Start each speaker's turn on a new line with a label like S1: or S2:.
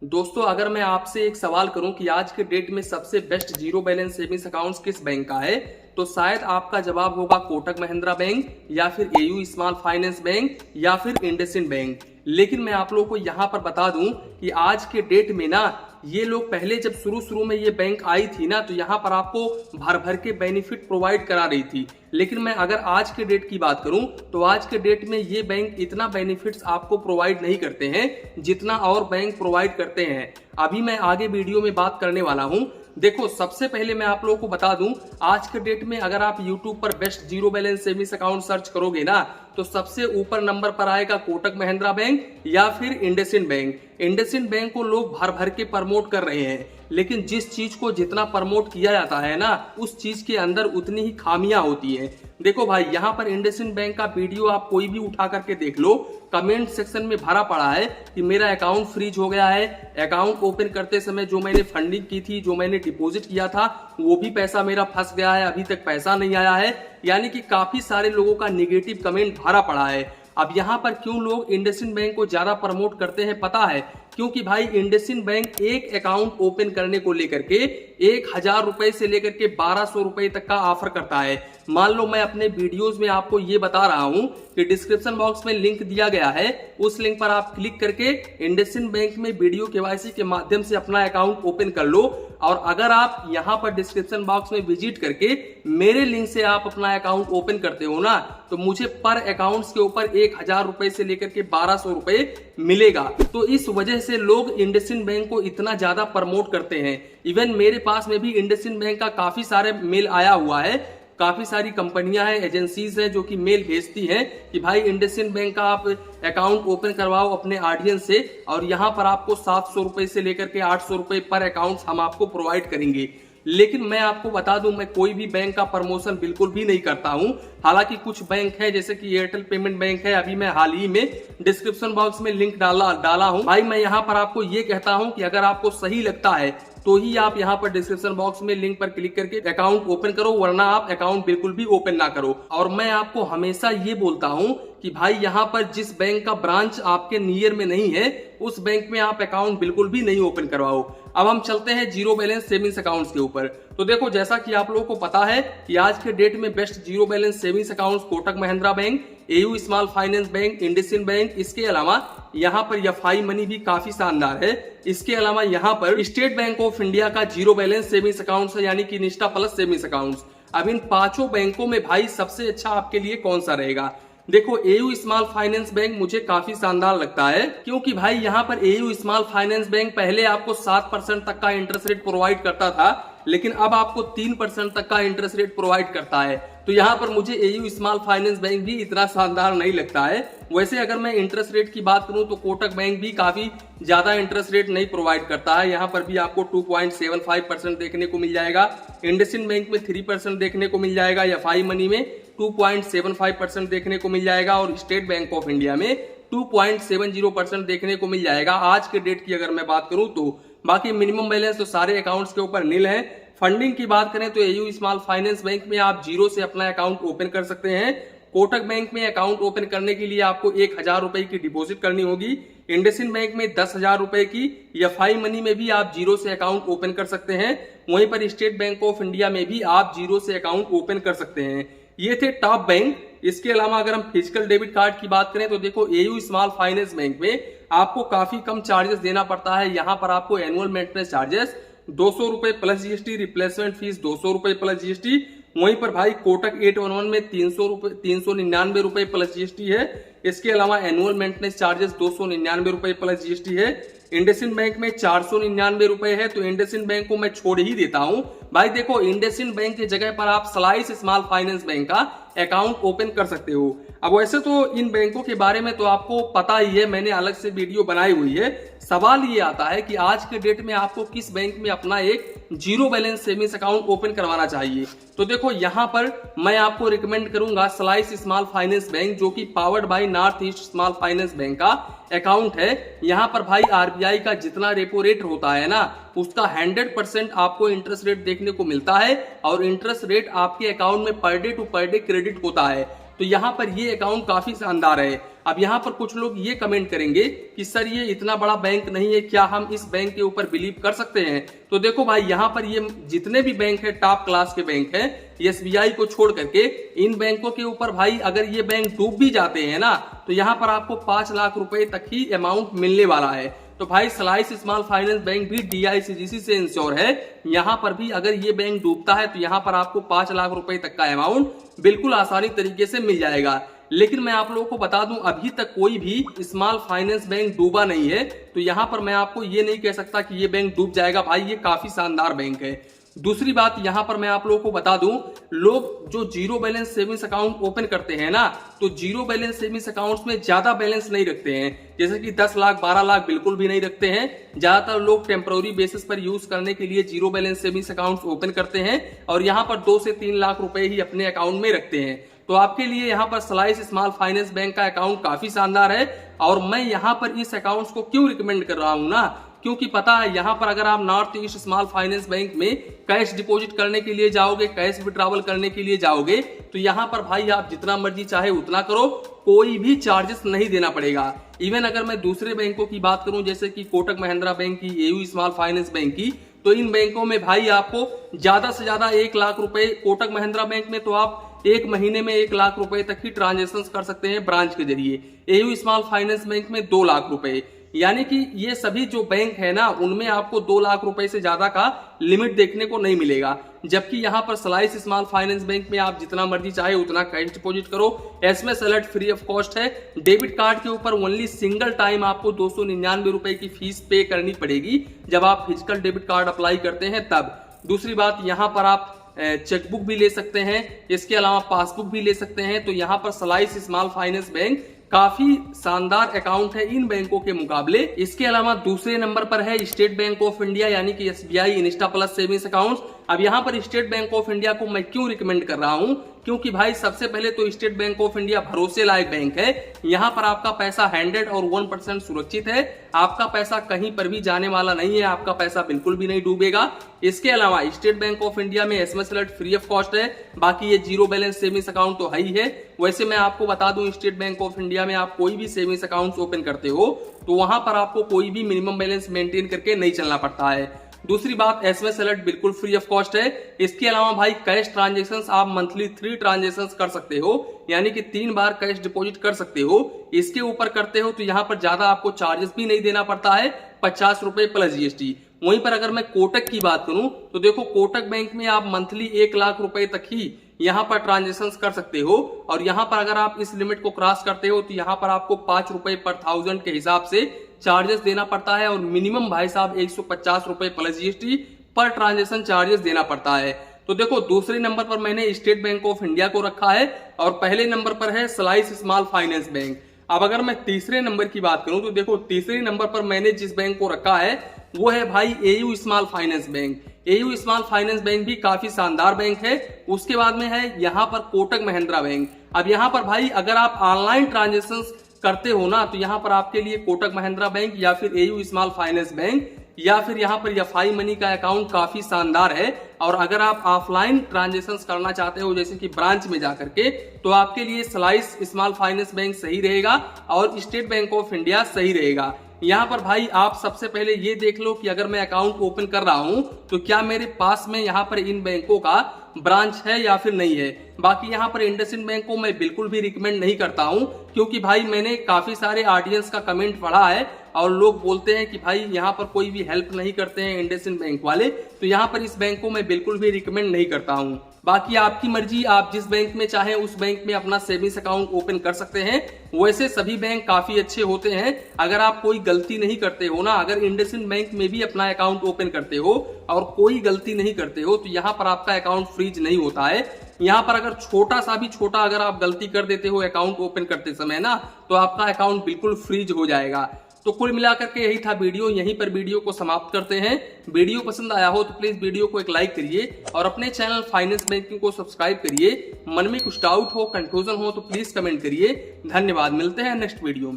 S1: दोस्तों, अगर मैं आपसे एक सवाल करूं कि आज के डेट में सबसे best zero balance savings account किस बैंक का है, तो शायद आपका जवाब होगा कोटक महिंद्रा बैंक या फिर एयू स्मॉल फाइनेंस बैंक या फिर इंडसइंड बैंक। लेकिन मैं आप लोगों को यहां पर बता दूं कि आज के डेट में ना ये लोग पहले जब शुरू में ये बैंक आई थी ना, तो यहाँ पर आपको भर भर के बेनिफिट प्रोवाइड करा रही थी। लेकिन मैं अगर आज के डेट की बात करूं तो आज के डेट में ये बैंक इतना बेनिफिट्स आपको प्रोवाइड नहीं करते हैं जितना और बैंक प्रोवाइड करते हैं। अभी मैं आगे वीडियो में बात करने वाला हूं। देखो, सबसे पहले मैं आप लोगों को बता दूं, आज के डेट में अगर आप YouTube पर best zero balance savings account search करोगे ना, तो सबसे ऊपर नंबर पर आएगा कोटक महिंद्रा बैंक या फिर इंडसइंड बैंक। इंडसइंड बैंक को लोग भर भर के प्रमोट कर रहे हैं, लेकिन जिस चीज को जितना प्रमोट किया जाता है ना, उस चीज के अंदर उतनी ही खामियां होती हैं। देखो भाई, यहाँ पर इंडसइंड बैंक का वीडियो आप कोई भी उठा करके देख लो, कमेंट सेक्शन में भरा पड़ा है कि मेरा अकाउंट फ्रीज हो गया है, अकाउंट ओपन करते समय जो मैंने फंडिंग की थी, जो मैंने डिपॉजिट किया था, वो भी पैसा मेरा फंस गया है, अभी तक पैसा नहीं आया है। यानी कि काफी सारे लोगों का नेगेटिव कमेंट भरा पड़ा है। अब यहाँ पर क्यों लोग इंडसइंड बैंक को ज्यादा प्रमोट करते हैं पता है? क्योंकि भाई इंडसइंड बैंक एक अकाउंट ओपन करने को लेकर के 1000 रुपए से लेकर के 1200 रुपए तक का ऑफर करता है। मान लो मैं अपने वीडियोस में आपको ये बता रहा हूं कि डिस्क्रिप्शन बॉक्स में लिंक दिया गया है, उस लिंक पर आप क्लिक करके इंडसइंड बैंक में वीडियो केवाईसी के माध्यम से अपना अकाउंट ओपन कर लो। और अगर आप यहां पर डिस्क्रिप्शन बॉक्स में विजिट करके मेरे लिंक से आप अपना अकाउंट ओपन करते हो ना, तो मुझे पर अकाउंट के ऊपर 1000 रुपए से लेकर के 1200 रुपए मिलेगा। तो इस वजह से लोग इंडसइंड बैंक को इतना ज्यादा प्रमोट करते हैं। इवन मेरे पास में भी इंडसइंड बैंक का काफी सारे मेल आया हुआ है, काफी सारी कंपनियां हैं, एजेंसीज हैं जो कि मेल भेजती हैं कि भाई इंडसइंड बैंक का आप अकाउंट ओपन करवाओ अपने ऑडियंस से, और यहां पर आपको 700 रुपए से लेकर के 800 रुपए पर अकाउंट हम आपको प्रोवाइड करेंगे। लेकिन मैं आपको बता दूं, मैं कोई भी बैंक का प्रमोशन बिल्कुल भी नहीं करता हूं। हालांकि कुछ बैंक है जैसे कि एयरटेल पेमेंट बैंक है, अभी मैं हाल ही में डिस्क्रिप्शन बॉक्स में लिंक डाला हूं। भाई मैं यहां पर आपको ये कहता हूं कि अगर आपको सही लगता है तो ही आप यहां पर डिस्क्रिप्शन बॉक्स में लिंक पर क्लिक करके अकाउंट ओपन करो, वरना आप अकाउंट बिल्कुल भी ओपन ना करो। और मैं आपको हमेशा ये बोलता हूं कि भाई यहां पर जिस बैंक का ब्रांच आपके नियर में नहीं है, उस बैंक में आप अकाउंट बिल्कुल भी नहीं ओपन करवाओ। अब हम चलते हैं जीरो बैलेंस सेविंग्स अकाउंट्स के ऊपर। तो देखो, जैसा कि आप लोगों को पता है कि आज के डेट में best zero balance savings accounts Kotak Mahindra bank, AU small finance bank, IndusInd bank, इसके अलावा यहाँ पर एफआई मनी भी काफी शानदार है। इसके अलावा यहाँ पर स्टेट बैंक ऑफ इंडिया का जीरो बैलेंस सेविंग्स अकाउंट है, यानी कि निष्ठा प्लस सेविंग्स अकाउंट्स। अब इन पांचों बैंकों में भाई सबसे अच्छा आपके लिए कौन सा रहेगा? देखो, एयू स्मॉल फाइनेंस बैंक मुझे काफी शानदार लगता है, क्योंकि भाई यहाँ पर एयू स्मॉल फाइनेंस बैंक पहले आपको 7% तक का इंटरेस्ट रेट प्रोवाइड करता था, लेकिन अब आपको 3% तक का इंटरेस्ट रेट प्रोवाइड करता है। तो यहाँ पर मुझे एयू स्मॉल फाइनेंस बैंक भी इतना शानदार नहीं लगता है। वैसे अगर मैं इंटरेस्ट रेट की बात करूं तो कोटक बैंक भी काफी ज्यादा इंटरेस्ट रेट नहीं प्रोवाइड करता है। यहाँ पर भी आपको 2.75% देखने को मिल जाएगा, इंडसइंड बैंक में 3% देखने को मिल जाएगा, एफआई मनी में 2.75% देखने को मिल जाएगा, और स्टेट बैंक ऑफ इंडिया में 2.70% देखने को मिल जाएगा आज के डेट की अगर मैं बात करूं तो। बाकी मिनिमम बैलेंस तो सारे अकाउंट्स के ऊपर नील है। फंडिंग की बात करें तो एयू स्मॉल फाइनेंस बैंक में आप जीरो से अपना अकाउंट ओपन कर सकते हैं। कोटक बैंक में अकाउंट ओपन करने के लिए आपको 1000 रुपए की डिपॉजिट करनी होगी। इंडसइंड बैंक में 10,000 रुपए की, एफआई मनी में भी आप जीरो से अकाउंट ओपन कर सकते हैं। वहीं पर स्टेट बैंक ऑफ इंडिया में भी आप जीरो से अकाउंट ओपन कर सकते हैं। ये थे टॉप बैंक। इसके अलावा अगर हम फिजिकल डेबिट कार्ड की बात करें तो देखो, एयू स्मॉल फाइनेंस बैंक में आपको काफी कम चार्जेस देना पड़ता है। यहाँ पर आपको एनुअल मेंटेनेंस चार्जेस 200 रुपए प्लस जीएसटी, रिप्लेसमेंट फीस 200 रुपए प्लस जीएसटी। वहीं पर भाई कोटक 811 में 399 रुपए प्लस जीएसटी है। इसके अलावा एनुअल मेंटेनेंस चार्जेस 299 रुपए प्लस जीएसटी है। इंडसइंड बैंक में 499 रुपए है, तो इंडसइंड बैंक को मैं छोड़ ही देता हूं। भाई देखो, इंडसइंड बैंक की जगह पर आप स्लाइस स्मॉल फाइनेंस बैंक का अकाउंट ओपन कर सकते हो। अब वैसे तो इन बैंकों के बारे में तो आपको पता ही है, मैंने अलग से वीडियो बनाई हुई है। सवाल ये आता है कि आज के डेट में आपको किस बैंक में अपना एक zero balance savings account open करवाना चाहिए। तो देखो, यहाँ पर मैं आपको रिकमेंड करूंगा स्लाइस स्मॉल फाइनेंस बैंक, जो कि powered by north east small finance bank का अकाउंट है। यहाँ पर भाई आरबीआई का जितना रेपो रेट होता है ना, उसका 100% आपको इंटरेस्ट रेट देखने को मिलता है, और इंटरेस्ट रेट आपके अकाउंट में per day to per day credit होता है। तो यहाँ पर ये अकाउंट काफी शानदार है। अब यहाँ पर कुछ लोग ये कमेंट करेंगे कि सर ये इतना बड़ा बैंक नहीं है, क्या हम इस बैंक के ऊपर बिलीव कर सकते हैं? तो देखो भाई, यहाँ पर ये जितने भी बैंक है टॉप क्लास के बैंक है, एसबीआई को छोड़ करके इन बैंकों के ऊपर भाई अगर ये बैंक डूब भी जाते हैं ना, तो यहाँ पर आपको 5 लाख रुपए तक ही अमाउंट मिलने वाला है। तो भाई स्लाइस स्मॉल फाइनेंस बैंक भी डीआईसीजीसी से इंश्योर है। यहाँ पर भी अगर ये बैंक डूबता है तो यहाँ पर आपको 5 लाख रुपए तक का अमाउंट बिल्कुल आसानी तरीके से मिल जाएगा। लेकिन मैं आप लोगों को बता दूं, अभी तक कोई भी स्मॉल फाइनेंस बैंक डूबा नहीं है, तो यहाँ पर मैं आपको ये नहीं कह सकता कि ये बैंक डूब जाएगा। भाई ये काफी शानदार बैंक है। दूसरी बात यहाँ पर मैं आप लोगों को बता दूं, लोग जो zero balance savings account open करते हैं ना, तो जीरो बैलेंस सेविंग्स अकाउंट्स में ज्यादा बैलेंस नहीं रखते हैं, जैसे कि 10 लाख 12 लाख बिल्कुल भी नहीं रखते हैं। ज्यादातर लोग टेम्पररी बेसिस पर यूज करने के लिए zero balance savings accounts open करते हैं और यहाँ पर 2 से 3 लाख रुपए ही अपने अकाउंट में रखते हैं। तो आपके लिए यहाँ पर स्लाइस स्मॉल फाइनेंस बैंक का अकाउंट काफी शानदार है। और मैं यहाँ पर इस अकाउंट्स को क्यों रिकमेंड कर रहा हूँ ना, क्योंकि पता है यहाँ पर अगर आप north east small finance bank में कैश डिपॉजिट करने के लिए जाओगे, कैश विड्रॉवल करने के लिए जाओगे, तो यहाँ पर भाई आप जितना मर्जी चाहे उतना करो, कोई भी चार्जेस नहीं देना पड़ेगा। इवन अगर मैं दूसरे बैंकों की बात करूं, जैसे कि कोटक महिंद्रा बैंक की, एयू स्मॉल फाइनेंस बैंक की, तो इन बैंकों में भाई आपको ज्यादा से ज्यादा 1 लाख रुपए, कोटक महिंद्रा बैंक में तो आप एक महीने में 1 लाख रुपए तक ही ट्रांजेक्शन कर सकते हैं ब्रांच के जरिए। एयू स्मॉल फाइनेंस बैंक में 2 लाख रुपए, यानी कि ये सभी जो बैंक है ना, उनमें आपको 2 लाख रुपए से ज्यादा का लिमिट देखने को नहीं मिलेगा। जबकि यहाँ पर स्लाइस स्मॉल फाइनेंस बैंक में आप जितना मर्जी चाहे उतना कैश डिपॉजिट करो, SMS alert free of cost है। डेबिट कार्ड के ऊपर ओनली सिंगल टाइम आपको 299 रुपए की फीस पे करनी पड़ेगी जब आप फिजिकल डेबिट कार्ड अप्लाई करते हैं तब। दूसरी बात, यहाँ पर आप चेकबुक भी ले सकते हैं, इसके अलावा पासबुक भी ले सकते हैं। तो यहाँ पर स्लाइस स्मॉल फाइनेंस बैंक काफी शानदार अकाउंट है इन बैंकों के मुकाबले। इसके अलावा दूसरे नंबर पर है स्टेट बैंक ऑफ इंडिया यानी कि SBI Insta plus savings account. अब यहाँ पर स्टेट बैंक ऑफ इंडिया को मैं क्यों रिकमेंड कर रहा हूँ, क्योंकि भाई सबसे पहले तो स्टेट बैंक ऑफ इंडिया भरोसे लायक बैंक है। यहाँ पर आपका पैसा 100 और 1% सुरक्षित है, आपका पैसा कहीं पर भी जाने वाला नहीं है, आपका पैसा बिल्कुल भी नहीं डूबेगा। इसके अलावा स्टेट बैंक ऑफ इंडिया में SMS alert free of cost है। बाकी ये जीरो बैलेंस सेविंग्स अकाउंट तो है ही है। वैसे मैं आपको बता दूं, स्टेट बैंक ऑफ इंडिया में आप कोई भी सेविंग्स अकाउंट ओपन करते हो तो वहां पर आपको कोई भी मिनिमम बैलेंस मेंटेन करके नहीं चलना पड़ता है। दूसरी बात, एसएमएस अलर्ट बिल्कुल फ्री ऑफ कॉस्ट है। इसके अलावा भाई कैश ट्रांजेक्शंस आप मंथली 3 ट्रांजेक्शंस कर सकते हो, यानी कि 3 बार कैश डिपॉजिट कर सकते हो। इसके ऊपर करते हो तो यहाँ पर ज्यादा आपको चार्जेस भी नहीं देना पड़ता है, 50 रुपए प्लस जीएसटी। वहीं पर अगर मैं कोटक की बात करूं तो देखो, कोटक बैंक में आप मंथली 1 लाख रुपए तक ही यहाँ पर ट्रांजेक्शन कर सकते हो। और यहाँ पर अगर आप इस लिमिट को क्रॉस करते हो तो यहाँ पर आपको 5 रुपए पर 1000 के हिसाब से चार्जेस देना पड़ता है। और मिनिमम भाई साहब 150 रुपए plus GST per transaction charges देना पड़ता है। तो देखो, दूसरे नंबर पर मैंने स्टेट बैंक ऑफ इंडिया को रखा है और पहले नंबर पर है स्लाइस स्मॉल फाइनेंस बैंक। अब अगर मैं तीसरे नंबर की बात करूं तो देखो, तीसरे नंबर पर मैंने जिस बैंक को रखा है वो है भाई AU small finance bank. AU small finance bank भी काफी शानदार बैंक है। उसके बाद में है यहाँ पर कोटक महिंद्रा बैंक। अब यहाँ पर भाई अगर आप ऑनलाइन ट्रांजेक्शन करते हो ना, तो यहाँ पर आपके लिए कोटक महिंद्रा बैंक या फिर एयू स्मॉल फाइनेंस बैंक या फिर यहाँ पर एफआई मनी का अकाउंट काफी शानदार है। और अगर आप ऑफलाइन ट्रांजेक्शंस करना चाहते हो, जैसे कि ब्रांच में जाकर के, तो आपके लिए स्लाइस स्मॉल फाइनेंस बैंक सही रहेगा और स्टेट बैंक ऑफ इंडिया सही रहेगा। यहाँ पर भाई आप सबसे पहले ये देख लो कि अगर मैं अकाउंट ओपन कर रहा हूँ तो क्या मेरे पास में यहाँ पर इन बैंकों का ब्रांच है या फिर नहीं है। बाकी यहाँ पर इंडसइंड बैंक को मैं बिल्कुल भी रिकमेंड नहीं करता हूँ, क्योंकि भाई मैंने काफी सारे ऑडियंस का कमेंट पढ़ा है और लोग बोलते हैं कि भाई यहाँ पर कोई भी हेल्प नहीं करते हैं इंडसइंड बैंक वाले। तो यहाँ पर इस बैंक को मैं बिल्कुल भी रिकमेंड नहीं करता हूँ। बाकी आपकी मर्जी, आप जिस बैंक में चाहें उस बैंक में अपना सेविंग्स अकाउंट ओपन कर सकते हैं। वैसे सभी बैंक काफी अच्छे होते हैं। अगर आप कोई गलती नहीं करते हो ना, अगर इंडसइंड बैंक में भी अपना अकाउंट ओपन करते हो और कोई गलती नहीं करते हो, तो यहाँ पर आपका अकाउंट फ्रीज नहीं होता है। यहाँ पर अगर छोटा सा भी छोटा अगर आप गलती कर देते हो अकाउंट ओपन करते समय ना, तो आपका अकाउंट बिल्कुल फ्रीज हो जाएगा। तो कुल मिलाकर के यही था वीडियो, यहीं पर वीडियो को समाप्त करते हैं। वीडियो पसंद आया हो तो प्लीज वीडियो को एक लाइक करिए और अपने चैनल फाइनेंस बैंकिंग को सब्सक्राइब करिए। मन में कुछ डाउट हो, कंफ्यूजन हो तो प्लीज कमेंट करिए। धन्यवाद, मिलते हैं नेक्स्ट वीडियो में।